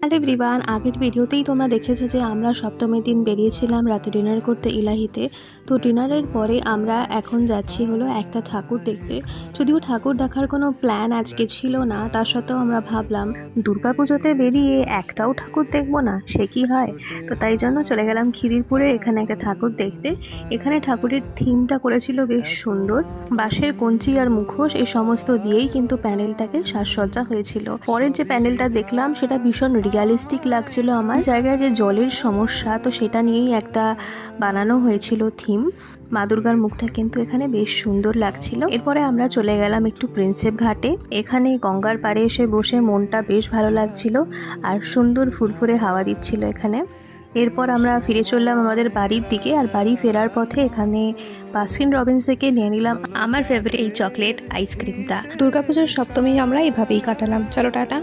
Hello everyone, আগের ভিডিওতেই তোমরা দেখেছো যে আমরা সপ্তমীর দিন বেরিয়েছিলাম রাতে ডিনার করতে ইলাহিতে। তো ডিনারের পরে আমরা এখন যাচ্ছি হলো একটা ঠাকুর দেখতে। যদিও ঠাকুর দেখার কোনো প্ল্যান আজকে ছিল না, তা সত্ত্বেও আমরা ভাবলাম দুর্গাপুজোতে বেরিয়ে একটাও ঠাকুর দেখবো না, সে কি হয়। তো তাই জন্য চলে গেলাম খিদিরপুরে এখানে একটা ঠাকুর দেখতে। এখানে ঠাকুরের থিমটা করেছিল বেশ সুন্দর, বাঁশের কঞ্চি আর মুখোশ এই সমস্ত দিয়েই কিন্তু প্যান্ডেলটাকে সাজসজ্জা হয়েছিল। পরের যে প্যান্ডেলটা দেখলাম সেটা ভীষণ রিয়ালিস্টিক লাগছিল আমার। জায়গায় যে জলের সমস্যা, তো সেটা নিয়েই একটা বানানো হয়েছিল থিম। মা দুর্গার মুখটা কিন্তু এখানে বেশ সুন্দর লাগছিল। এরপরে আমরা চলে গেলাম একটু প্রিন্সেপ ঘাটে। এখানে গঙ্গার পাড়ে এসে বসে মনটা বেশ ভালো লাগছিল আর সুন্দর ফুরফুরে হাওয়া দিচ্ছিল এখানে। এরপর আমরা ফিরে চললাম আমাদের বাড়ির দিকে, আর বাড়ি ফেরার পথে এখানে বাস্কিন রবিন্স থেকে নিয়ে নিলাম আমার ফেভারিট এই চকলেট আইসক্রিমটা। দুর্গাপুজোর সপ্তমী আমরা এভাবেই কাটালাম। চলো টাটা।